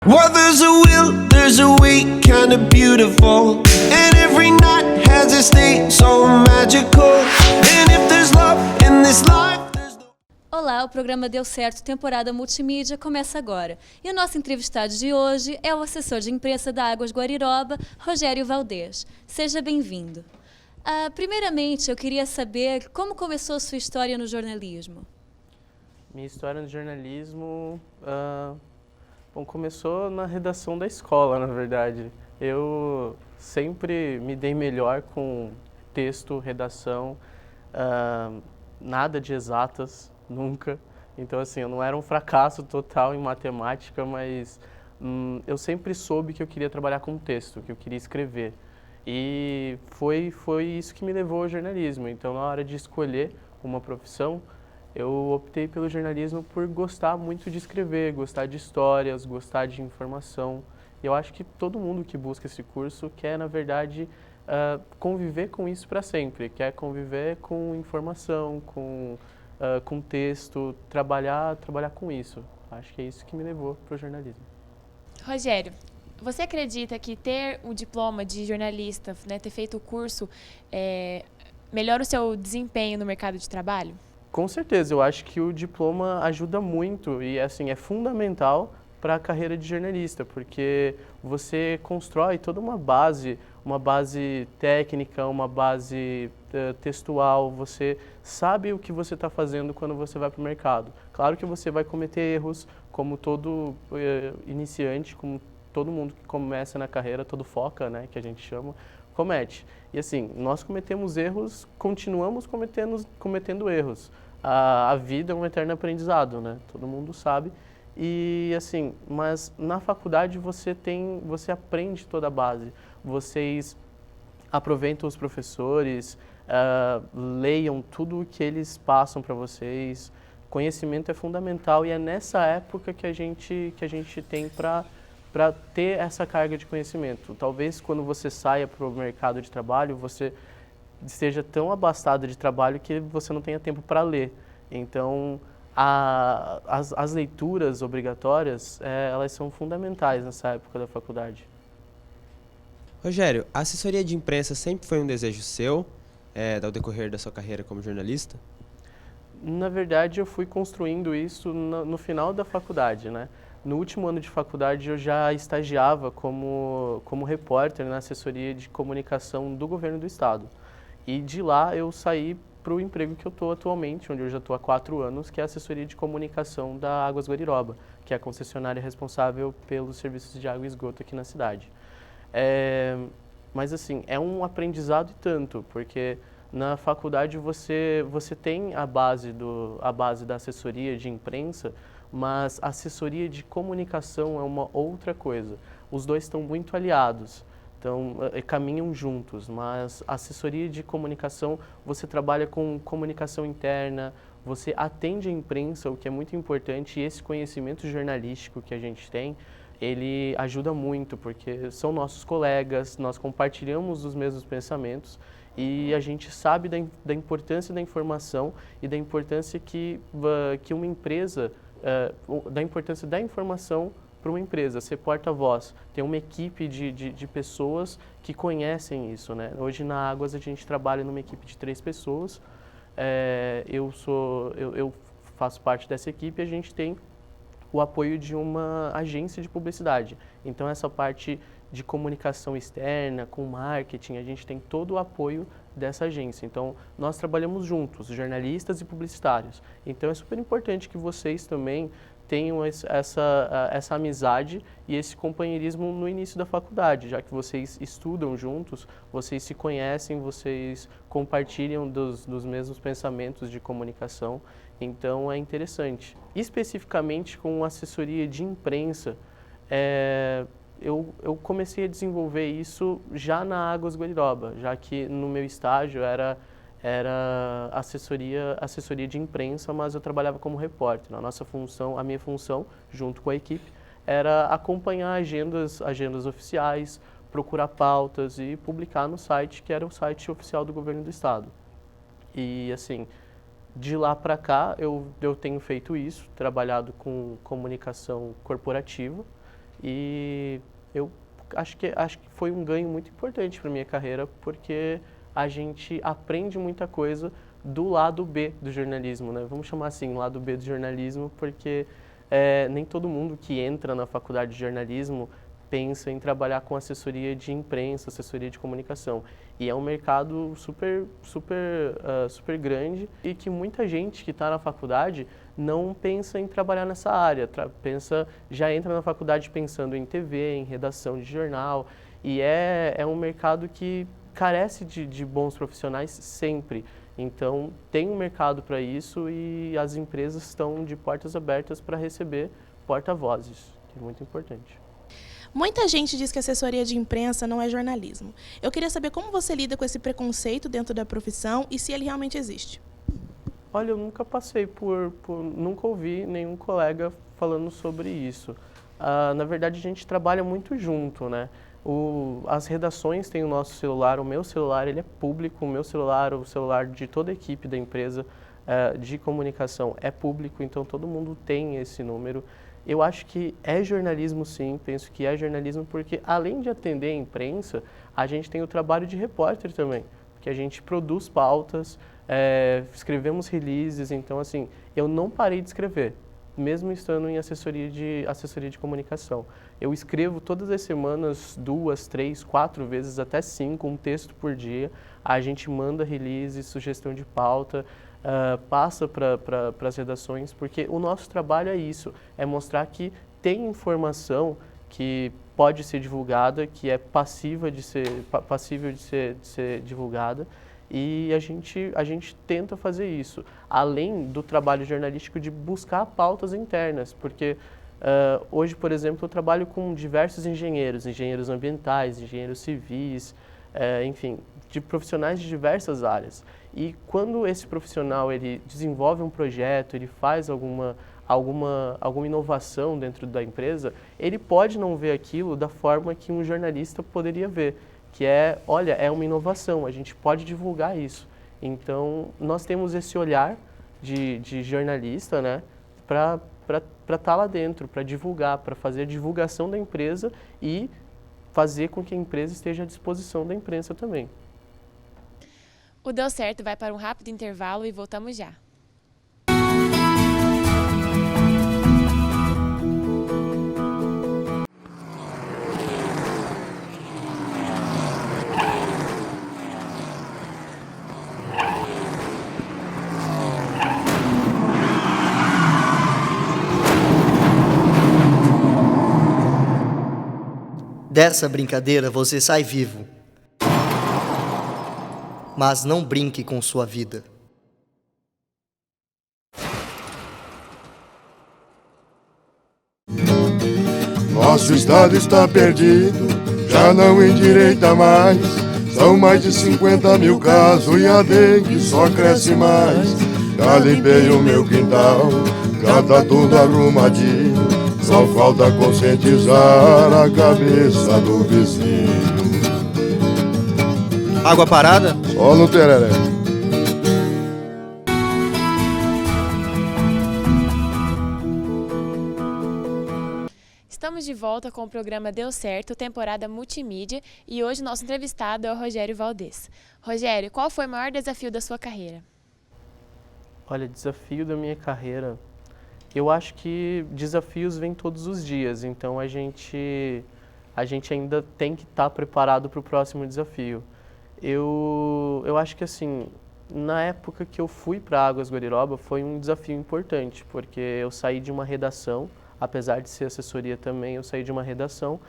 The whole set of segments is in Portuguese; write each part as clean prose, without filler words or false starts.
Well, there's a will, there's a way, kinda beautiful. And every night has a state so magical. And if there's love in this life, there's no... Olá, o programa Deu Certo, temporada multimídia, começa agora. E o nosso entrevistado de hoje é o assessor de imprensa da Águas Guariroba, Rogério Valdez. Seja bem-vindo. Primeiramente, eu queria saber como começou a sua história no jornalismo. Minha história no jornalismo, começou na redação da escola, na verdade. Eu sempre me dei melhor com texto, redação, nada de exatas, nunca. Então, assim, eu não era um fracasso total em matemática, mas eu sempre soube que eu queria trabalhar com texto, que eu queria escrever. E foi isso que me levou ao jornalismo. Então, na hora de escolher uma profissão, eu optei pelo jornalismo por gostar muito de escrever, gostar de histórias, gostar de informação. E eu acho que todo mundo que busca esse curso quer, na verdade, conviver com isso para sempre. Quer conviver com informação, com texto, trabalhar com isso. Acho que é isso que me levou para o jornalismo. Rogério, você acredita que ter o diploma de jornalista, né, ter feito o curso, melhora o seu desempenho no mercado de trabalho? Com certeza, eu acho que o diploma ajuda muito e assim, é fundamental para a carreira de jornalista, porque você constrói toda uma base técnica, uma base textual, você sabe o que você está fazendo quando você vai para o mercado. Claro que você vai cometer erros, como todo iniciante, como todo mundo que começa na carreira, todo foca, né, que a gente chama, comete. E assim, nós cometemos erros, continuamos cometendo erros. A vida é um eterno aprendizado, né? Todo mundo sabe. E assim, mas na faculdade você aprende toda a base. Vocês aproveitam os professores, leiam tudo o que eles passam para vocês. Conhecimento é fundamental e é nessa época que a gente tem para ter essa carga de conhecimento. Talvez quando você saia para o mercado de trabalho, você esteja tão abastado de trabalho que você não tenha tempo para ler. Então, as leituras obrigatórias, elas são fundamentais nessa época da faculdade. Rogério, a assessoria de imprensa sempre foi um desejo seu, ao decorrer da sua carreira como jornalista? Na verdade, eu fui construindo isso no final da faculdade, né? No último ano de faculdade, eu já estagiava como repórter na assessoria de comunicação do governo do estado. E de lá eu saí para o emprego que eu estou atualmente, onde eu já estou há 4 anos, que é a assessoria de comunicação da Águas Guariroba, que é a concessionária responsável pelos serviços de água e esgoto aqui na cidade. Mas assim, é um aprendizado e tanto, porque na faculdade você tem a base da assessoria de imprensa, mas a assessoria de comunicação é uma outra coisa. Os dois estão muito aliados. Então, caminham juntos, mas a assessoria de comunicação, você trabalha com comunicação interna, você atende a imprensa, o que é muito importante, e esse conhecimento jornalístico que a gente tem, ele ajuda muito, porque são nossos colegas, nós compartilhamos os mesmos pensamentos e a gente sabe da importância da informação e da importância que uma empresa, da importância da informação para uma empresa, ser porta-voz, ter uma equipe de pessoas que conhecem isso, né? Hoje na Águas a gente trabalha numa equipe de 3 pessoas, eu faço parte dessa equipe e a gente tem o apoio de uma agência de publicidade. Então essa parte de comunicação externa, com marketing, a gente tem todo o apoio dessa agência. Então nós trabalhamos juntos, jornalistas e publicitários. Então é super importante que vocês também tenham essa amizade e esse companheirismo no início da faculdade, já que vocês estudam juntos, vocês se conhecem, vocês compartilham dos mesmos pensamentos de comunicação, então é interessante. Especificamente com assessoria de imprensa, eu comecei a desenvolver isso já na Águas Guariroba, já que no meu estágio era assessoria de imprensa, mas eu trabalhava como repórter. A minha função, junto com a equipe, era acompanhar agendas oficiais, procurar pautas e publicar no site, que era o site oficial do governo do estado. E assim, de lá para cá eu tenho feito isso, trabalhado com comunicação corporativa, E eu acho que foi um ganho muito importante para minha carreira, porque a gente aprende muita coisa do lado B do jornalismo, né? Vamos chamar assim, lado B do jornalismo, porque nem todo mundo que entra na faculdade de jornalismo pensa em trabalhar com assessoria de imprensa, assessoria de comunicação. E é um mercado super grande e que muita gente que está na faculdade não pensa em trabalhar nessa área, já entra na faculdade pensando em TV, em redação de jornal, e é um mercado que carece de bons profissionais sempre. Então, tem um mercado para isso e as empresas estão de portas abertas para receber porta-vozes, que é muito importante. Muita gente diz que assessoria de imprensa não é jornalismo. Eu queria saber como você lida com esse preconceito dentro da profissão e se ele realmente existe. Olha, eu nunca passei nunca ouvi nenhum colega falando sobre isso. Na verdade, a gente trabalha muito junto, né? As redações têm o nosso celular, o meu celular ele é público, o meu celular, o celular de toda a equipe da empresa de comunicação é público, então todo mundo tem esse número. Eu acho que é jornalismo sim, penso que é jornalismo porque além de atender a imprensa, a gente tem o trabalho de repórter também, porque a gente produz pautas, escrevemos releases, então assim, eu não parei de escrever, mesmo estando em assessoria de comunicação. Eu escrevo todas as semanas 2, 3, 4 vezes, até 5, um texto por dia, a gente manda release, sugestão de pauta, passa para as redações, porque o nosso trabalho é isso, é mostrar que tem informação que pode ser divulgada, que é passível de ser divulgada, e a gente tenta fazer isso, além do trabalho jornalístico de buscar pautas internas, porque hoje, por exemplo, eu trabalho com diversos engenheiros ambientais, engenheiros civis, enfim, de profissionais de diversas áreas. E quando esse profissional ele desenvolve um projeto, ele faz alguma inovação dentro da empresa, ele pode não ver aquilo da forma que um jornalista poderia ver, que olha, é uma inovação, a gente pode divulgar isso. Então, nós temos esse olhar de jornalista, né, para estar lá dentro, para divulgar, para fazer a divulgação da empresa e fazer com que a empresa esteja à disposição da imprensa também. O Deu Certo vai para um rápido intervalo e voltamos já. Dessa brincadeira você sai vivo. Mas não brinque com sua vida. Nosso estado está perdido, já não endireita mais. São mais de 50 mil casos e a dengue só cresce mais. Já limpei o meu quintal, já tá tudo arrumadinho. Só falta conscientizar a cabeça do vizinho. Água parada? Só no tereré. Estamos de volta com o programa Deu Certo, temporada multimídia, e hoje nosso entrevistado é o Rogério Valdez. Rogério, qual foi o maior desafio da sua carreira? Olha, desafio da minha carreira, eu acho que desafios vêm todos os dias, então a gente ainda tem que estar preparado para o próximo desafio. Eu acho que assim, na época que eu fui para Águas Guariroba foi um desafio importante, porque eu saí de uma redação, apesar de ser assessoria também, eu saí de uma redação,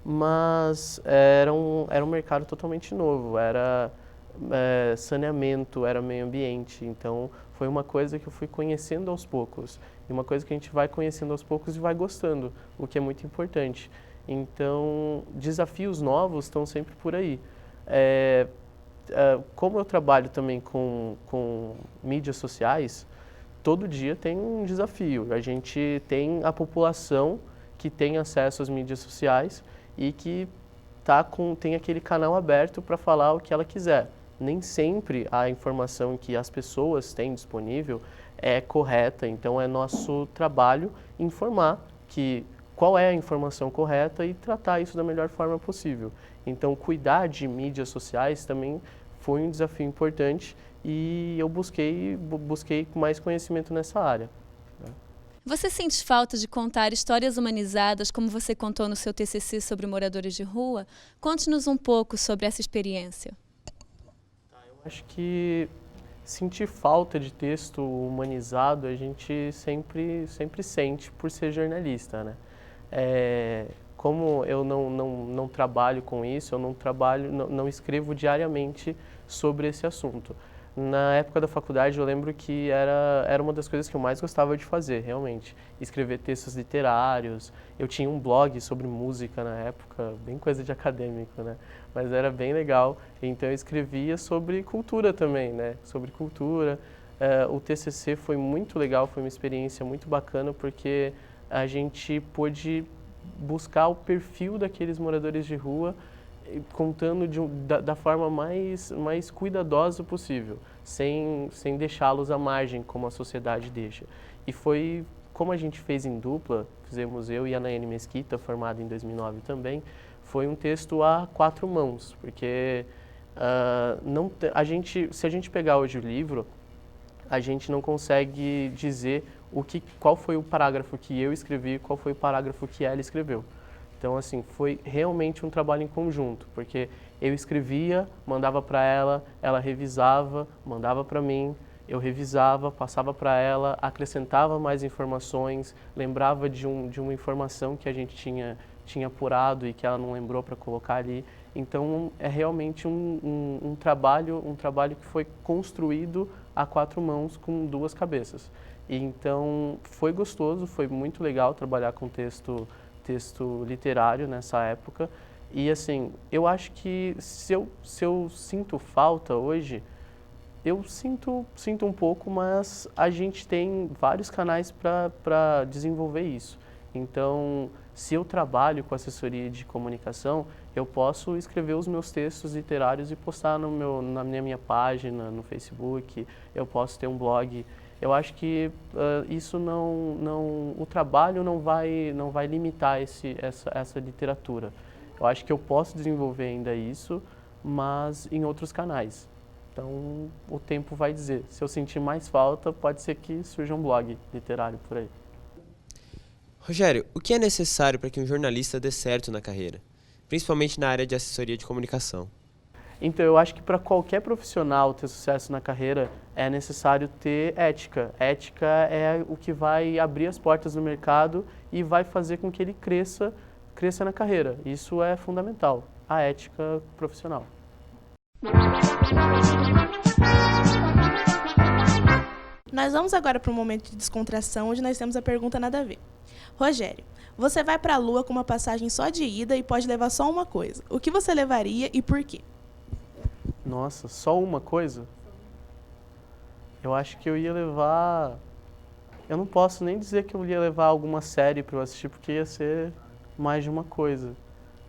mas era um mercado totalmente novo, era saneamento, era meio ambiente, então foi uma coisa que eu fui conhecendo aos poucos, e uma coisa que a gente vai conhecendo aos poucos e vai gostando, o que é muito importante. Então, desafios novos estão sempre por aí. Como eu trabalho também com mídias sociais, todo dia tem um desafio. A gente tem a população que tem acesso às mídias sociais e que tem aquele canal aberto para falar o que ela quiser. Nem sempre a informação que as pessoas têm disponível é correta, então é nosso trabalho informar que qual é a informação correta e tratar isso da melhor forma possível. Então, cuidar de mídias sociais também foi um desafio importante e eu busquei mais conhecimento nessa área. Você sente falta de contar histórias humanizadas como você contou no seu TCC sobre moradores de rua? Conte-nos um pouco sobre essa experiência. Acho que sentir falta de texto humanizado a gente sempre sente por ser jornalista, né? Como eu não trabalho com isso, eu não escrevo diariamente sobre esse assunto. Na época da faculdade eu lembro que era uma das coisas que eu mais gostava de fazer, realmente. Escrever textos literários, eu tinha um blog sobre música na época, bem coisa de acadêmico, né? Mas era bem legal, então eu escrevia sobre cultura também, né? Sobre cultura. O TCC foi muito legal, foi uma experiência muito bacana, porque a gente pôde buscar o perfil daqueles moradores de rua, contando da forma mais cuidadosa possível, sem deixá-los à margem, como a sociedade deixa. E foi como a gente fez em dupla, fizemos eu e a Nayane Mesquita, formada em 2009 também, foi um texto a 4 mãos, porque se a gente pegar hoje o livro, a gente não consegue dizer qual foi o parágrafo que eu escrevi, qual foi o parágrafo que ela escreveu. Então, assim, foi realmente um trabalho em conjunto, porque eu escrevia, mandava para ela, ela revisava, mandava para mim, eu revisava, passava para ela, acrescentava mais informações, lembrava de uma informação que a gente tinha apurado e que ela não lembrou para colocar ali. Então, é realmente um trabalho que foi construído a 4 mãos com 2 cabeças. E, então, foi gostoso, foi muito legal trabalhar com texto literário nessa época. E, assim, eu acho que se eu sinto falta hoje, eu sinto um pouco, mas a gente tem vários canais para desenvolver isso. Então, se eu trabalho com assessoria de comunicação, eu posso escrever os meus textos literários e postar na minha página, no Facebook, eu posso ter um blog. Eu acho que isso o trabalho não vai limitar essa literatura. Eu acho que eu posso desenvolver ainda isso, mas em outros canais. Então, o tempo vai dizer. Se eu sentir mais falta, pode ser que surja um blog literário por aí. Rogério, o que é necessário para que um jornalista dê certo na carreira, principalmente na área de assessoria de comunicação? Então, eu acho que para qualquer profissional ter sucesso na carreira, é necessário ter ética. Ética é o que vai abrir as portas no mercado e vai fazer com que ele cresça na carreira. Isso é fundamental, a ética profissional. Nós vamos agora para um momento de descontração, onde nós temos a pergunta nada a ver. Rogério, você vai para a Lua com uma passagem só de ida e pode levar só uma coisa. O que você levaria e por quê? Nossa, só uma coisa? Eu acho que eu ia levar... Eu não posso nem dizer que eu ia levar alguma série para eu assistir, porque ia ser mais de uma coisa.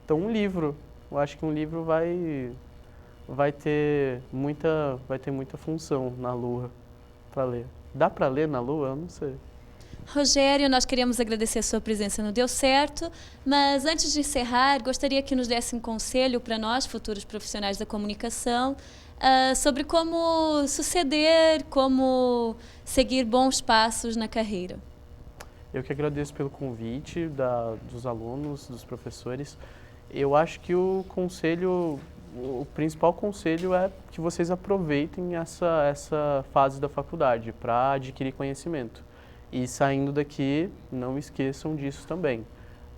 Então, um livro. Eu acho que um livro vai ter muita função na Lua para ler. Dá para ler na Lua? Eu não sei. Rogério, nós queríamos agradecer a sua presença no Deu Certo, mas antes de encerrar, gostaria que nos desse um conselho para nós, futuros profissionais da comunicação, sobre como suceder, como seguir bons passos na carreira. Eu que agradeço pelo convite dos alunos, dos professores. Eu acho que o principal conselho é que vocês aproveitem essa fase da faculdade para adquirir conhecimento. E saindo daqui, não esqueçam disso também.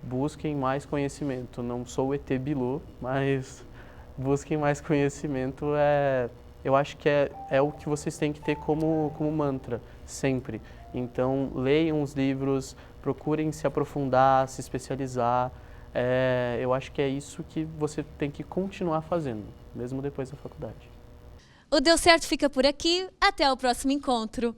Busquem mais conhecimento. Não sou o ET Bilu, mas busquem mais conhecimento. Eu acho que é o que vocês têm que ter como mantra, sempre. Então, leiam os livros, procurem se aprofundar, se especializar. Eu acho que é isso que você tem que continuar fazendo, mesmo depois da faculdade. O Deu Certo fica por aqui. Até o próximo encontro.